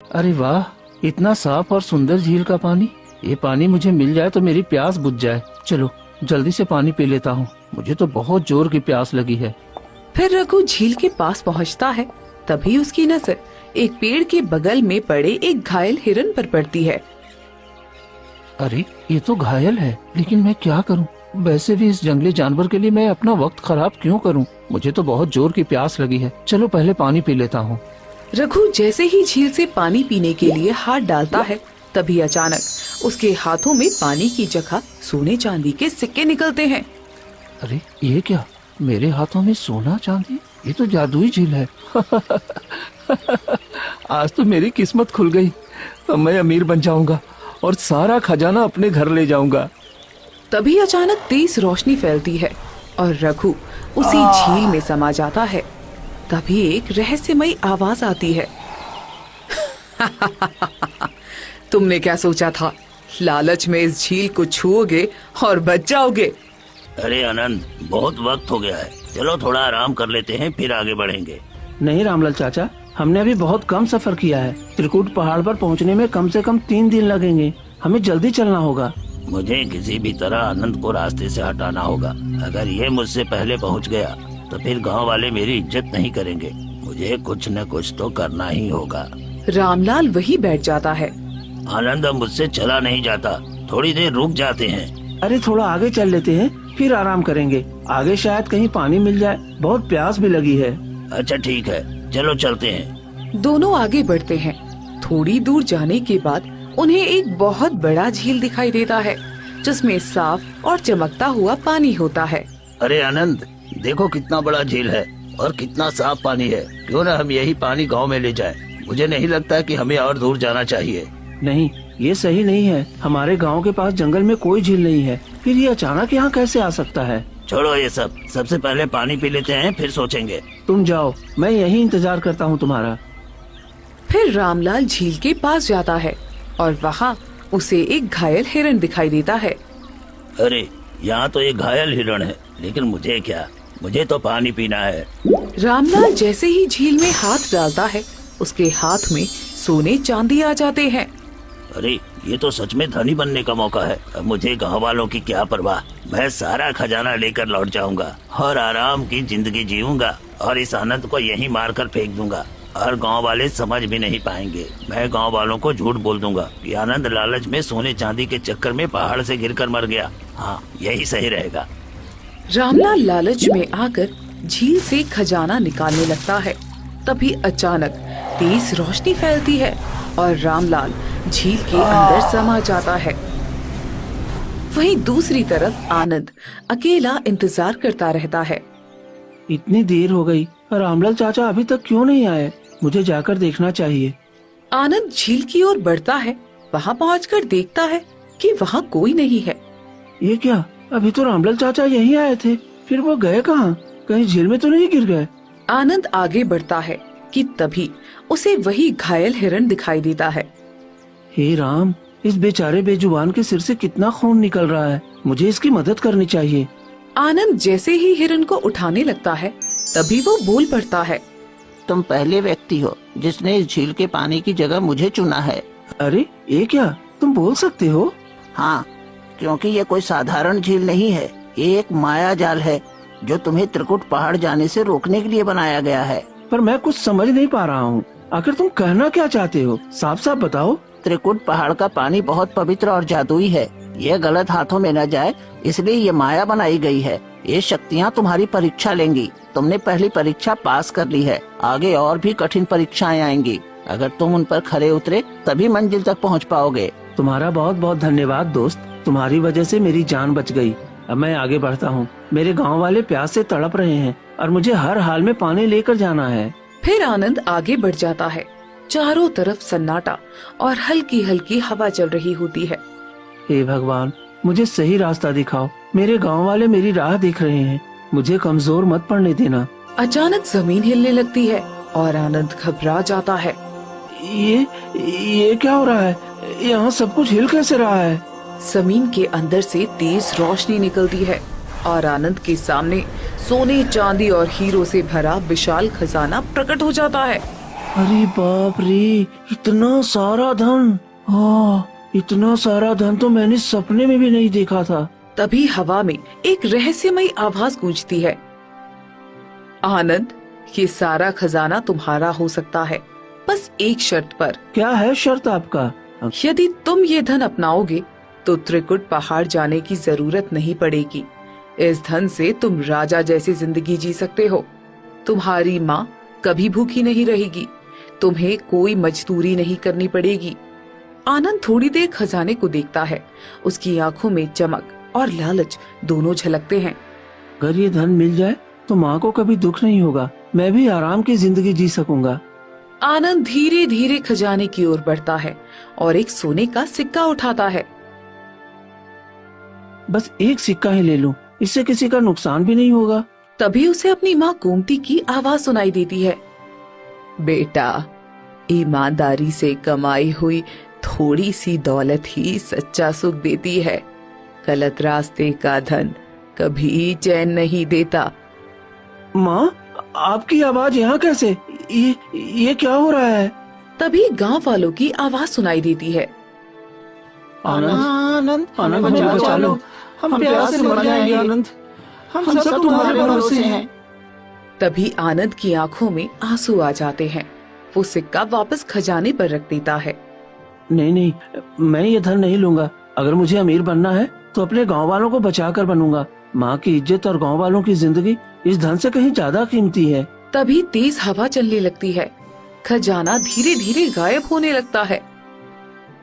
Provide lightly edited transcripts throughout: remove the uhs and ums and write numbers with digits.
अरे वाह, इतना साफ और सुंदर झील का पानी। ये पानी मुझे मिल जाए तो मेरी प्यास बुझ जाए। चलो जल्दी से पानी पी लेता हूँ, मुझे तो बहुत जोर की प्यास लगी है। फिर रघु झील के पास पहुँचता है। तभी उसकी नजर एक पेड़ के बगल में पड़े एक घायल हिरन पर पड़ती है। अरे ये तो घायल है, लेकिन मैं क्या करूँ? वैसे भी इस जंगली जानवर के लिए मैं अपना वक्त खराब क्यों करूँ? मुझे तो बहुत जोर की प्यास लगी है। चलो पहले पानी पी लेता हूँ। रघु जैसे ही झील से पानी पीने के लिए हाथ डालता है, तभी अचानक उसके हाथों में पानी की जगह सोने चांदी के सिक्के निकलते हैं। अरे ये क्या, मेरे हाथों में सोना चांदी? ये तो जादुई झील है। आज तो मेरी किस्मत खुल गई। अब मैं अमीर बन जाऊंगा और सारा खजाना अपने घर ले जाऊंगा। तभी अचानक तेज रोशनी फैलती है और रघु उसी झील में समा जाता है। तभी एक रहस्यमयी आवाज आती है। तुमने क्या सोचा था? लालच में इस झील को छुओगे और बच जाओगे। अरे आनंद, बहुत वक्त हो गया है, चलो थोड़ा आराम कर लेते हैं, फिर आगे बढ़ेंगे। नहीं रामलाल चाचा, हमने अभी बहुत कम सफर किया है। त्रिकुट पहाड़ पर पहुंचने में कम से कम 3 दिन लगेंगे। हमें जल्दी चलना होगा। मुझे किसी भी तरह आनंद को रास्ते से हटाना होगा। अगर ये मुझसे पहले पहुंच गया तो फिर गांव वाले मेरी इज्जत नहीं करेंगे। मुझे कुछ न कुछ तो करना ही होगा। रामलाल वहीं बैठ जाता है। आनंद, अब मुझसे चला नहीं जाता, थोड़ी देर रुक जाते हैं। अरे थोड़ा आगे चल लेते हैं, फिर आराम करेंगे। आगे शायद कहीं पानी मिल जाए, बहुत प्यास भी लगी है। अच्छा ठीक है, चलो चलते हैं। दोनों आगे बढ़ते हैं। थोड़ी दूर जाने के बाद उन्हें एक बहुत बड़ा झील दिखाई देता है, जिसमें साफ और चमकता हुआ पानी होता है। अरे आनंद, देखो कितना बड़ा झील है और कितना साफ पानी है। क्यों न हम यही पानी गांव में ले जाएं? मुझे नहीं लगता कि हमें और दूर जाना चाहिए। नहीं, ये सही नहीं है। हमारे गांव के पास जंगल में कोई झील नहीं है, फिर ये अचानक यहाँ कैसे आ सकता है? छोड़ो ये सब, सबसे पहले पानी पी लेते हैं, फिर सोचेंगे। तुम जाओ, मैं यही इंतजार करता हूँ तुम्हारा। फिर रामलाल झील के पास जाता है और वहाँ उसे एक घायल हिरन दिखाई देता है। अरे यहाँ तो एक घायल हिरण है, लेकिन मुझे क्या, मुझे तो पानी पीना है। रामलाल जैसे ही झील में हाथ डालता है, उसके हाथ में सोने चांदी आ जाते हैं। अरे ये तो सच में धनी बनने का मौका है। अब मुझे गाँव वालों की क्या परवाह, मैं सारा खजाना लेकर लौट जाऊंगा और आराम की जिंदगी जीऊंगा और इस आनंद को यहीं मार कर फेंक दूंगा और गांव वाले समझ भी नहीं पाएंगे। मैं गांव वालों को झूठ बोल दूंगा कि आनंद लालच में सोने चांदी के चक्कर में पहाड़ से गिरकर मर गया। हाँ, यही सही रहेगा। रामलाल लालच में आकर झील से खजाना निकालने लगता है। तभी अचानक तेज रोशनी फैलती है और रामलाल झील के अंदर समा जाता है। वहीं दूसरी तरफ आनंद अकेला इंतजार करता रहता है। इतनी देर हो गई, रामलाल चाचा अभी तक क्यों नहीं आए? मुझे जाकर देखना चाहिए। आनंद झील की ओर बढ़ता है। वहाँ पहुँचकर देखता है कि वहाँ कोई नहीं है। ये क्या, अभी तो रामलाल चाचा यहीं आए थे, फिर वो गए कहाँ? कहीं झील में तो नहीं गिर गए? आनंद आगे बढ़ता है कि तभी उसे वही घायल हिरन दिखाई देता है। हे राम, इस बेचारे बेजुबान के सिर से कितना खून निकल रहा है। मुझे इसकी मदद करनी चाहिए। आनंद जैसे ही हिरन को उठाने लगता है, तभी वो बोल पड़ता है। तुम पहले व्यक्ति हो जिसने इस झील के पानी की जगह मुझे चुना है। अरे ये क्या, तुम बोल सकते हो? हाँ, क्योंकि ये कोई साधारण झील नहीं है। ये एक माया जाल है जो तुम्हें त्रिकुट पहाड़ जाने से रोकने के लिए बनाया गया है। पर मैं कुछ समझ नहीं पा रहा हूँ। आखिर तुम कहना क्या चाहते हो? साफ साफ बताओ। त्रिकुट पहाड़ का पानी बहुत पवित्र और जादुई है। ये गलत हाथों में न जाए, इसलिए ये माया बनाई गई है। ये शक्तियाँ तुम्हारी परीक्षा लेंगी। तुमने पहली परीक्षा पास कर ली है, आगे और भी कठिन परीक्षाएं आएंगी। अगर तुम उन पर खरे उतरे तभी मंजिल तक पहुँच पाओगे। तुम्हारा बहुत बहुत धन्यवाद दोस्त, तुम्हारी वजह से मेरी जान बच गई। अब मैं आगे बढ़ता हूँ। मेरे गांव वाले प्यास से तड़प रहे हैं और मुझे हर हाल में पानी लेकर जाना है। फिर आनंद आगे बढ़ जाता है। चारों तरफ सन्नाटा और हल्की हल्की हवा चल रही होती है। हे भगवान, मुझे सही रास्ता दिखाओ। मेरे गांव वाले मेरी राह देख रहे हैं, मुझे कमजोर मत पड़ने देना। अचानक जमीन हिलने लगती है और आनंद घबरा जाता है। ये क्या हो रहा है? यहाँ सब कुछ हिल कैसे रहा है? जमीन के अंदर से तेज रोशनी निकलती है और आनंद के सामने सोने चांदी और हीरो से भरा विशाल खजाना प्रकट हो जाता है। अरे बाप रे, इतना सारा धन! हाँ, इतना सारा धन तो मैंने सपने में भी नहीं देखा था। तभी हवा में एक रहस्यमयी आवाज गूंजती है। आनंद, ये सारा खजाना तुम्हारा हो सकता है, बस एक शर्त पर। क्या है शर्त आपका? यदि तुम ये धन अपनाओगे तो त्रिकुट पहाड़ जाने की जरूरत नहीं पड़ेगी। इस धन से तुम राजा जैसी जिंदगी जी सकते हो। तुम्हारी माँ कभी भूखी नहीं रहेगी, तुम्हें कोई मजदूरी नहीं करनी पड़ेगी। आनंद थोड़ी देर खजाने को देखता है। उसकी आंखों में चमक और लालच दोनों झलकते हैं। अगर ये धन मिल जाए तो माँ को कभी दुख नहीं होगा, मैं भी आराम की जिंदगी जी सकूंगा। आनंद धीरे धीरे खजाने की ओर बढ़ता है और एक सोने का सिक्का उठाता है। बस एक सिक्का ही ले लूं, इससे किसी का नुकसान भी नहीं होगा। तभी उसे अपनी माँ गोमती की आवाज सुनाई देती है। बेटा, ईमानदारी से कमाई हुई थोड़ी सी दौलत ही सच्चा सुख देती है। गलत रास्ते का धन कभी चैन नहीं देता। माँ, आपकी आवाज यहाँ कैसे? ये क्या हो रहा है? तभी गांव वालों की आवाज सुनाई देती है। आनंद, आनंद हमें बचा लो, हम प्यास से मर जाएंगे। आनंद, हम सब तुम्हारे भरोसे हैं। तभी आनंद की आंखों में आंसू आ जाते हैं। वो सिक्का वापस खजाने पर रख देता है। नहीं नहीं, मैं ये धन नहीं लूंगा। अगर मुझे अमीर बनना है तो अपने गांव वालों को बचा कर बनूंगा। माँ की इज्जत और गांव वालों की जिंदगी इस धन से कहीं ज्यादा कीमती है। तभी तेज हवा चलने लगती है। खजाना धीरे धीरे गायब होने लगता है।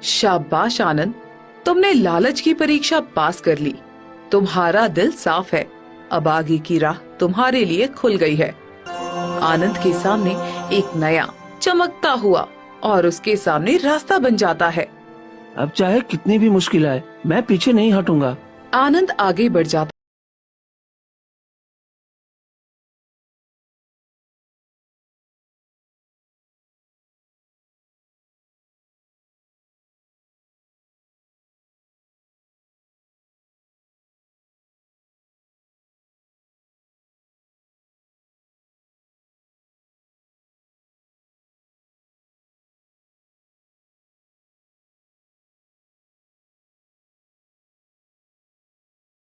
शाबाश आनंद, तुमने लालच की परीक्षा पास कर ली। तुम्हारा दिल साफ है। अब आगे की राह तुम्हारे लिए खुल गई है। आनंद के सामने एक नया चमकता हुआ और उसके सामने रास्ता बन जाता है। अब चाहे कितनी भी मुश्किल आए, मैं पीछे नहीं हटूंगा। आनंद आगे बढ़ जाता